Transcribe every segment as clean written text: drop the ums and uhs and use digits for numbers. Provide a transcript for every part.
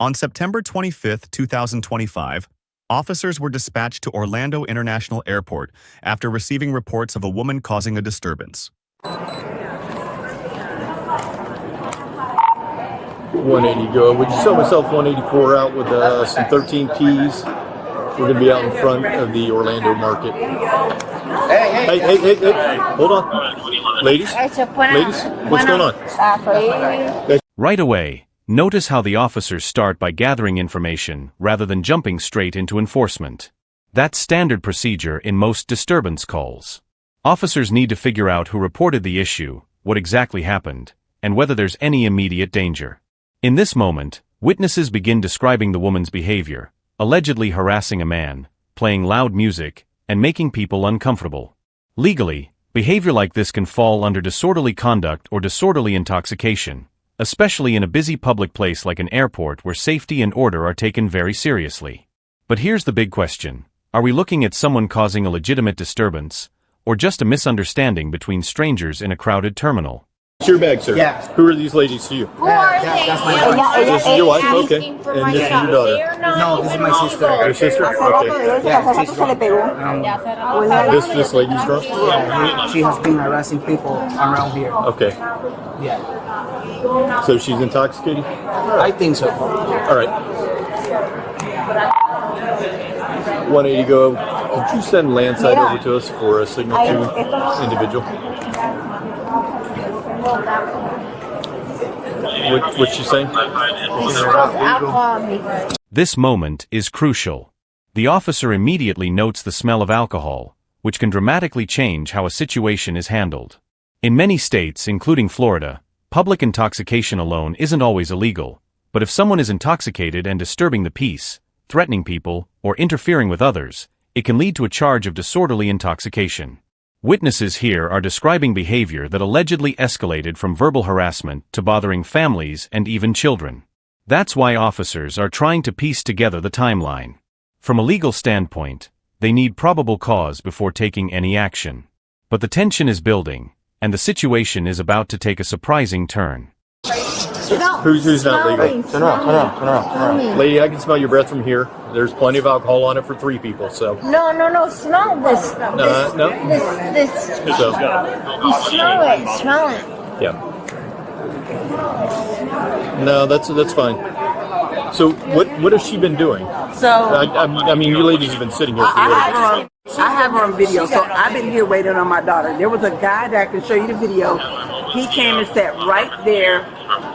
On September 25, 2025, officers were dispatched to Orlando International Airport after receiving reports of a woman causing a disturbance. 180 go. Would you sell myself 184 out with some 13 keys? We're going to be out in front of the Orlando market. Hey. Hold on. Ladies, what's going on? Right away, notice how the officers start by gathering information rather than jumping straight into enforcement. That's standard procedure in most disturbance calls. Officers need to figure out who reported the issue, what exactly happened, and whether there's any immediate danger. In this moment, witnesses begin describing the woman's behavior, allegedly harassing a man, playing loud music, and making people uncomfortable. Legally, behavior like this can fall under disorderly conduct or disorderly intoxication, especially in a busy public place like an airport where safety and order are taken very seriously. But here's the big question. Are we looking at someone causing a legitimate disturbance, or just a misunderstanding between strangers in a crowded terminal? It's your bag, sir. Yeah. Who are these ladies to you? Who are they? This is your wife? Okay. And this is your daughter? No, this is my sister. Your sister? Okay. Yeah, she's drunk. This lady's drunk? Yeah, she has been harassing people around here. Okay. Yeah. So she's intoxicated? I think so. All right. 180 go. Could you send landside over to us for a signal to individual? What's she saying? This moment is crucial. The officer immediately notes the smell of alcohol, which can dramatically change how a situation is handled. In many states, including Florida, public intoxication alone isn't always illegal, but if someone is intoxicated and disturbing the peace, threatening people, or interfering with others, it can lead to a charge of disorderly intoxication. Witnesses here are describing behavior that allegedly escalated from verbal harassment to bothering families and even children. That's why officers are trying to piece together the timeline. From a legal standpoint, they need probable cause before taking any action. But the tension is building, and the situation is about to take a surprising turn. Who's not legal? Turn around. Lady, I can smell your breath from here. There's plenty of alcohol on it for 3 people, so. No, smell this. No. This. So, You smell it. yeah. No, that's fine. So what has she been doing? So I mean, you ladies have been sitting here for I have her on video, so I've been here waiting on my daughter. There was a guy that I can show you the video. He came and sat right there,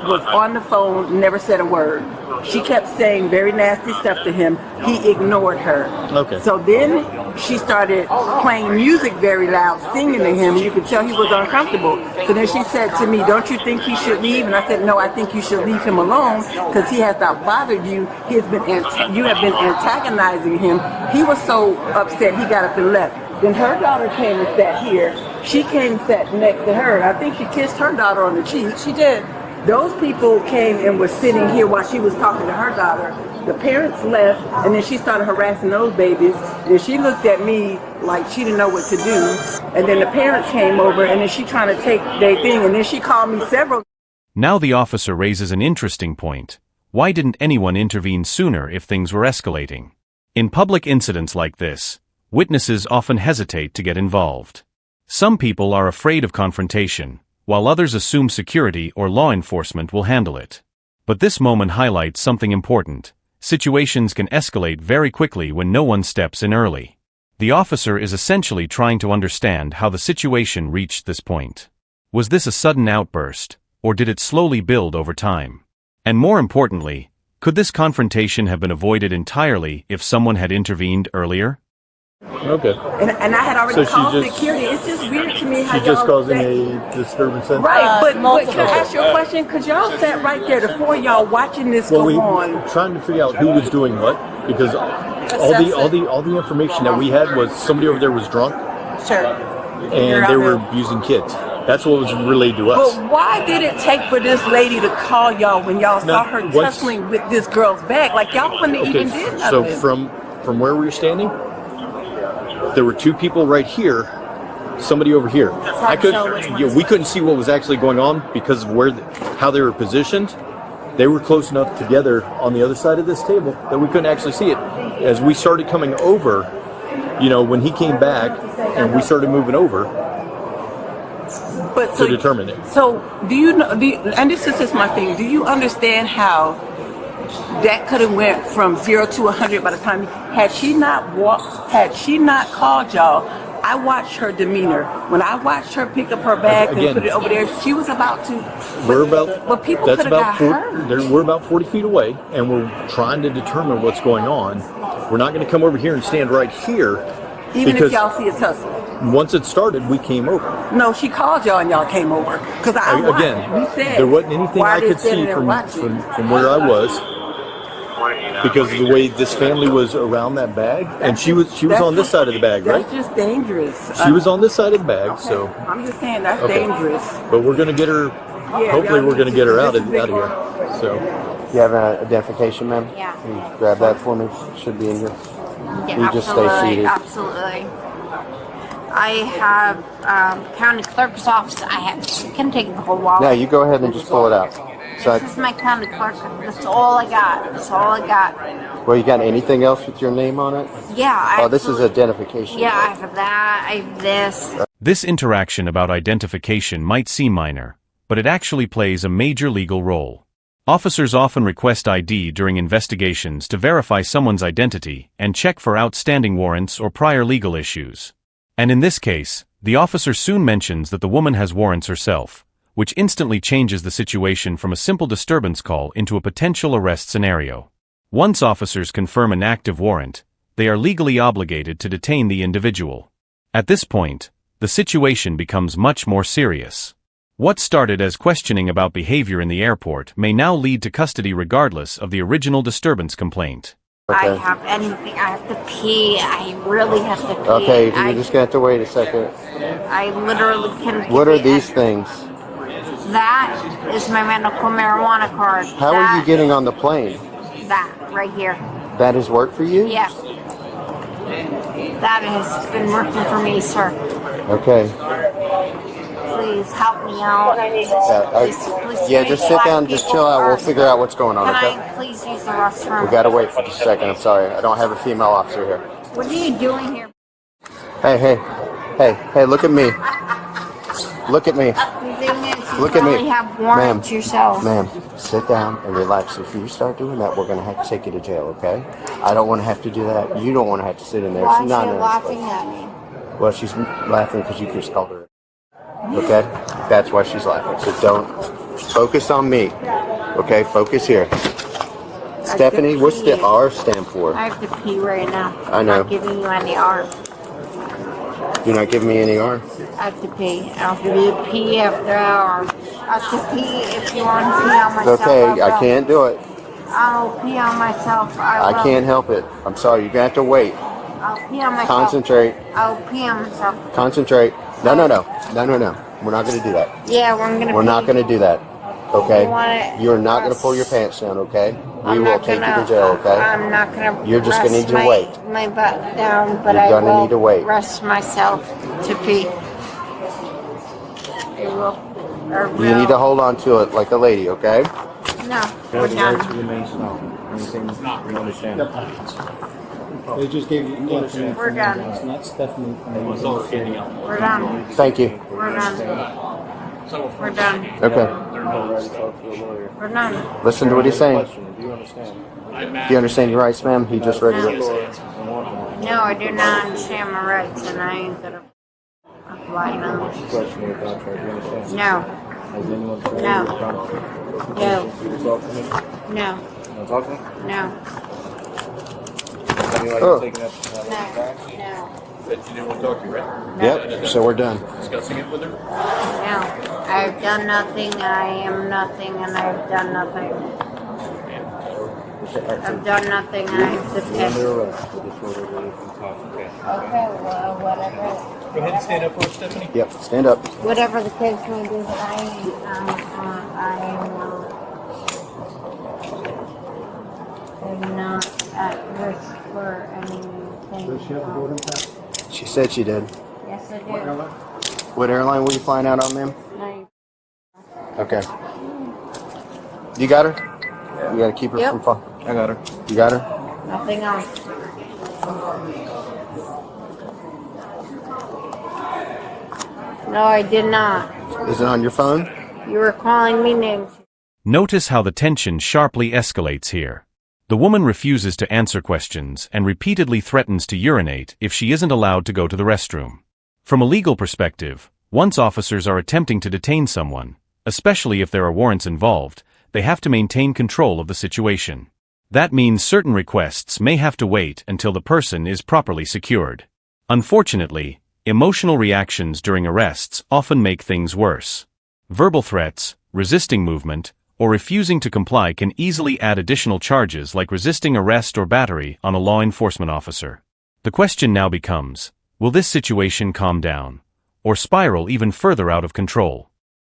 was on the phone, never said a word. She kept saying very nasty stuff to him. He ignored her. Okay. So then she started playing music very loud, singing to him. You could tell he was uncomfortable. So then she said to me, "Don't you think he should leave?" And I said, "No, I think you should leave him alone because he has not bothered you. You have been antagonizing him." He was so upset he got up and left. Then her daughter came and sat here. She came and sat next to her. I think she kissed her daughter on the cheek. She did. Those people came and were sitting here while she was talking to her daughter. The parents left, and then she started harassing those babies. And she looked at me like she didn't know what to do. And then the parents came over, and then she trying to take their thing, and then she called me several. Now the officer raises an interesting point. Why didn't anyone intervene sooner if things were escalating? In public incidents like this, witnesses often hesitate to get involved. Some people are afraid of confrontation, while others assume security or law enforcement will handle it. But this moment highlights something important. Situations can escalate very quickly when no one steps in early. The officer is essentially trying to understand how the situation reached this point. Was this a sudden outburst, or did it slowly build over time? And more importantly, could this confrontation have been avoided entirely if someone had intervened earlier? Okay. And I had already So called she just- security. It's just weird to me how She's just y'all causing say- a disturbance. Then? Right, but can I ask you a question? Because y'all sat right there, the four of y'all watching this Well, go on. trying to figure out who was doing what because all the information that we had was somebody over there was drunk Sure. and they were abusing kids. That's what was relayed to us. But why did it take for this lady to call y'all when y'all saw her once- tussling with this girl's bag? Like y'all wouldn't have even did so nothing. from where we were standing, there were 2 people right here, somebody over here. We couldn't see what was actually going on because of how they were positioned. they were close enough together on the other side of this table that we couldn't actually see it. As we started coming over, when he came back and we started moving over to determine it. So do you know? And this is just my thing. Do you understand how that could have went from 0 to 100 by the time had she not called y'all? I watched her demeanor. When I watched her pick up her bag and put it over there, she was about to. But people could have got hurt. We're about 40 feet away, and we're trying to determine what's going on. We're not going to come over here and stand right here. Even if y'all see a tussle. Once it started, we came over. No, she called y'all and y'all came over. Because there wasn't anything I could see from where I was. Because of the way this family was around that bag, and she was on this side of the bag, right? That's just dangerous. She was on this side of the bag, okay. so. I'm just saying that's dangerous. But we're gonna get her. Hopefully, we're gonna get her out of here. So. You have an identification, ma'am? Yeah. Can you grab that for me? Should be in here. Yeah, you just stay seated. Absolutely. I have county clerk's office. It can take the whole wallet. No, you go ahead and just pull it out. So This is my county clerk. That's all I got. Well, you got anything else with your name on it? Yeah. This is identification. Yeah, I have that. I have this. This interaction about identification might seem minor, but it actually plays a major legal role. Officers often request ID during investigations to verify someone's identity and check for outstanding warrants or prior legal issues. And in this case, the officer soon mentions that the woman has warrants herself, which instantly changes the situation from a simple disturbance call into a potential arrest scenario. Once officers confirm an active warrant, they are legally obligated to detain the individual. At this point, the situation becomes much more serious. What started as questioning about behavior in the airport may now lead to custody regardless of the original disturbance complaint. Okay. I have anything. I have to pee. I really have to pee. Okay, you're just going to have to wait a second. I literally can. What are these things? That is my medical marijuana card. How are you getting on the plane? That right here. That has worked for you? Yeah. That has been working for me, sir. Okay. Please help me out. Yeah, just sit down, just chill out. We'll figure out what's going on, Can okay? I please use the restroom? We gotta wait for just a second. I'm sorry. I don't have a female officer here. What are you doing here? Hey, look at me. Look at me. The thing is, you Look at me. probably have warrants yourself. Ma'am, sit down and relax. If you start doing that, we're going to have to take you to jail, okay? I don't want to have to do that. You don't want to have to sit in there. Why It's is not she in laughing at me? Well, she's laughing because you just called her. Okay? That's why she's laughing. So don't focus on me. Okay? Focus here. Stephanie, what's the R stand for? I have to pee right now. I know. I'm not giving you any R. You're not giving me any R? I have to pee. I'll give you a pee after hour. I have to pee if you want to pee on myself. Okay, I can't do it. I'll pee on myself. I can't help it. I'm sorry. You're going to have to wait. I'll pee on myself. Concentrate. I'll pee on myself. Concentrate. No. We're not going to do that. Yeah, we're not going to do that. Okay? You're not going to rest. pull your pants down, okay? We I'm will not take you gonna- to jail, okay? I'm not going to You're just gonna need to wait. my butt down, but You're I gonna will need to wait. rest myself to pee. I will. You need to hold on to it like a lady, okay? No, we're done. They just gave you We're done. It's not Stephanie. We're done. Thank you. We're done. We're done. Okay. We're done. Listen to what he's saying. Do you understand your rights, ma'am? He just read it. No, I do not understand my rights, and I ain't gonna apply them. No. No. No. No. Oh. No. But you didn't want to talk to me, right? Yep, so we're done. Discussing it with her? No. I've done nothing, I am nothing, and I've done nothing. I've done nothing, and I have to pay. Okay, well, whatever. Go ahead and stand up for us, Stephanie. Yep, stand up. Whatever the kids may do, but I am not at risk for anything. She said she did. Yes, I do. What airline were you flying out on, ma'am? No, Okay. You got her? You gotta keep her Yep. from falling. I got her. You got her? Nothing else. No, I did not. Is it on your phone? You were calling me names. Notice how the tension sharply escalates here. The woman refuses to answer questions and repeatedly threatens to urinate if she isn't allowed to go to the restroom. From a legal perspective, once officers are attempting to detain someone, especially if there are warrants involved, they have to maintain control of the situation. That means certain requests may have to wait until the person is properly secured. Unfortunately, emotional reactions during arrests often make things worse. Verbal threats, resisting movement, or refusing to comply can easily add additional charges like resisting arrest or battery on a law enforcement officer. The question now becomes, will this situation calm down, or spiral even further out of control?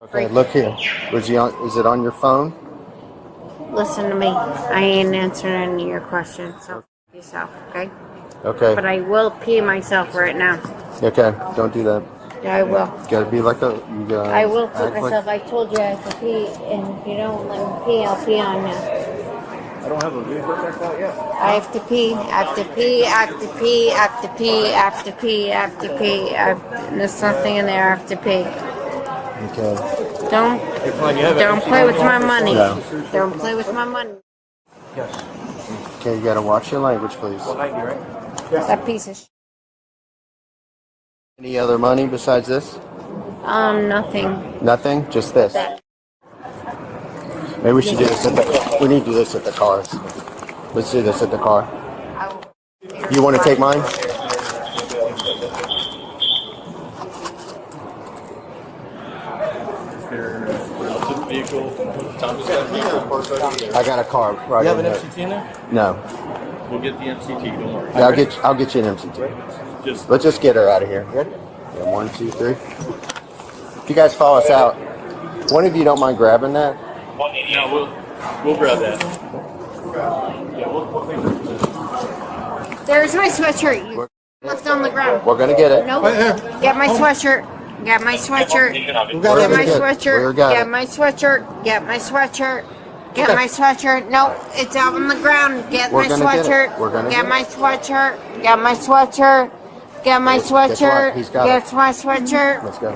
Okay, look here. Is it on your phone? Listen to me. I ain't answering any of your questions, so f yourself, okay? Okay. But I will pee myself right now. Okay, don't do that. Yeah, I will. You gotta be like a. You gotta I will pee act like- myself. I told you I have to pee, and if you don't let me pee, I'll pee on you. I don't have a video like that yet. I have to pee. I have to pee. I have to pee. I have to pee. I have to pee. I have to pee. There's something in there. I have to pee. Okay. Don't play with my money. No. Don't play with my money. Okay, you gotta watch your language, please. That piece of shit. Any other money besides this? Nothing. Nothing? Just this? Maybe we should do this we need to do this at the cars. Let's do this at the car. You want to take mine? I got a car right You have in an there. MCT in there? No. We'll get the MCT, don't worry. Yeah, I'll get you an MCT. Just Let's just get her out of here. Ready? Yeah, 1, 2, 3. If you guys follow us out, one of you don't mind grabbing that? no, we'll grab that. There's my sweatshirt. You left on the ground. We're gonna get it. Nope. Get my sweatshirt. Get my sweatshirt. We're Get gonna my get it. sweatshirt. We're got Get it. my sweatshirt. Get my sweatshirt. Get my sweatshirt. No, it's out on the ground. Get We're my gonna get it. sweatshirt. We're gonna Get get my sweatshirt. Get my sweatshirt. Get my Guess what? sweatshirt. He's got Get my sweatshirt. Let's go. I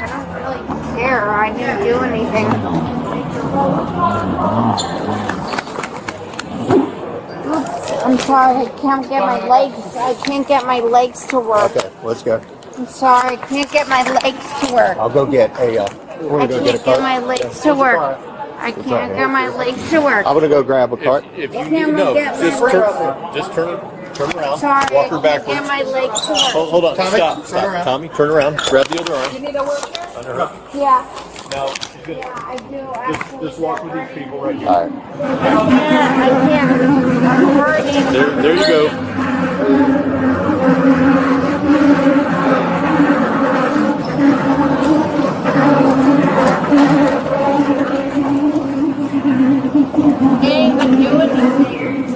don't really care. I didn't do anything. Oops, I'm sorry. I can't get my legs. I can't get my legs to work. Okay, let's go. I'm sorry. I can't get my legs to work. I'll go get a. We're I gonna go get a can't get my cart. legs to work. I can't get my legs to work. I'm gonna go grab a cart. If Can't you no, get my just legs. turn around. Sorry, Walk I her can't backwards. get my legs to work. Hold on, Tommy, stop. turn around. Tommy, turn around. Grab the other arm. You need a wheelchair? Under her. Yeah, Now, she's good. yeah, I do. Just walk with these people right here. All right. I can't. I'm hurting. There you go. Can't even do anything.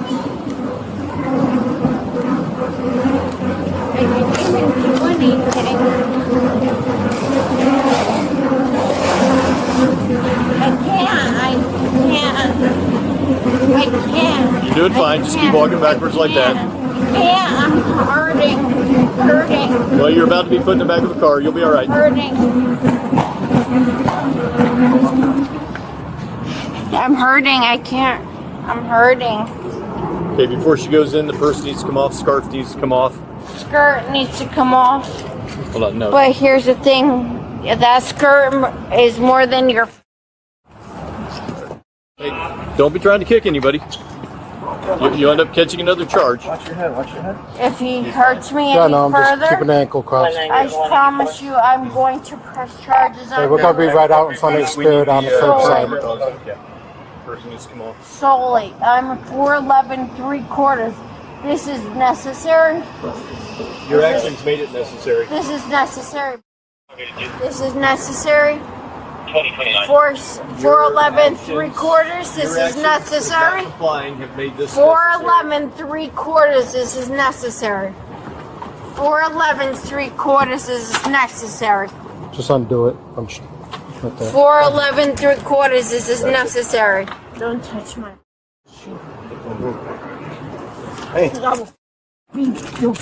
I can't even do anything. I can't. You're doing fine. Just keep walking backwards like that. Yeah, I'm hurting. Hurting. Well, you're about to be put in the back of the car. You'll be all right. Hurting. I'm hurting. I can't. I'm hurting. Okay, before she goes in, the purse needs to come off. Scarf needs to come off. Skirt needs to come off. Hold on, no. But here's the thing. That skirt is more than your... Hey, don't be trying to kick anybody. You end up catching another charge. If he hurts me Yeah, any no, I'm just further, keeping the ankle crossed. I promise you I'm going to press charges on We're gonna be right out in front of the Spirit on the curbside. Person needs to come off. solely. I'm 4'11", 3/4. This is necessary. Your actions made it necessary. This is necessary. This is necessary. 4'11", 3/4. This is necessary. Complying have made this 4'11", 3/4. This is necessary. 4'11", 3/4. This is necessary. Just undo it. I'm right there. 4'11", 3/4. This is necessary. Don't touch my Hey, I will beat you.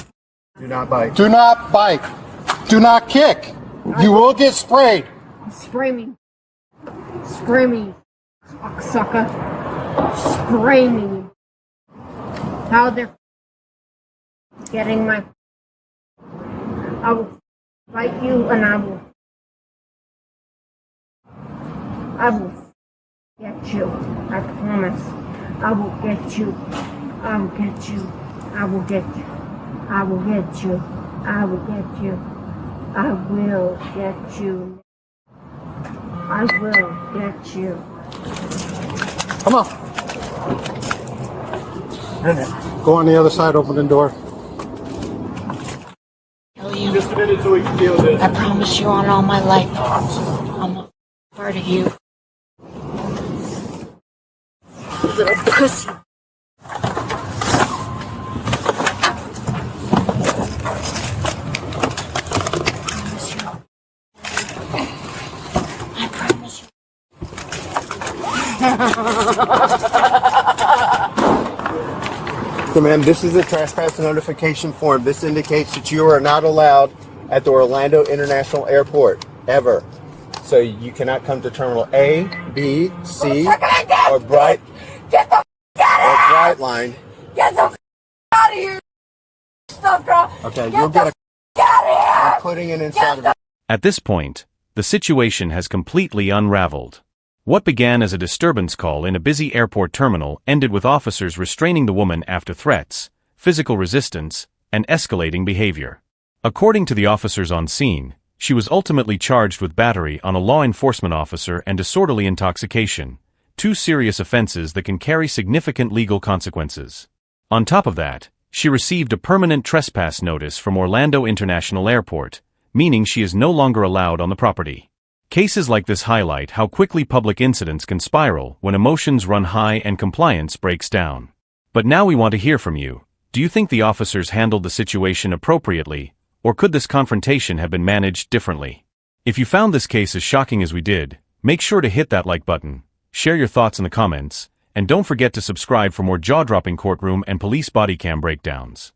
do not bite. Do not bite. Do not kick. You will get sprayed. Spray me. Spray me, sucker. Spray me. How they're getting my... I will fight you and I will get you. I promise. I will get you. I will get you. I will get you. I will get you. I will get you. I will get you. I will get you. Come on. Go on the other side, open the door. Just a minute so we can deal with this. I promise you on all my life, I'm a part of you. Little pussy. I promise you. So, ma'am, this is a trespass notification form. This indicates that you are not allowed at the Orlando International Airport, ever. So you cannot come to Terminal A, B, C, or Bright Line. Get the out of here, sucker! Okay, you'll get a... I'm putting it inside of it. At this point, the situation has completely unraveled. What began as a disturbance call in a busy airport terminal ended with officers restraining the woman after threats, physical resistance, and escalating behavior. According to the officers on scene, she was ultimately charged with battery on a law enforcement officer and disorderly intoxication, two serious offenses that can carry significant legal consequences. On top of that, she received a permanent trespass notice from Orlando International Airport, meaning she is no longer allowed on the property. Cases like this highlight how quickly public incidents can spiral when emotions run high and compliance breaks down. But now we want to hear from you. Do you think the officers handled the situation appropriately, or could this confrontation have been managed differently? If you found this case as shocking as we did, make sure to hit that like button, share your thoughts in the comments, and don't forget to subscribe for more jaw-dropping courtroom and police body cam breakdowns.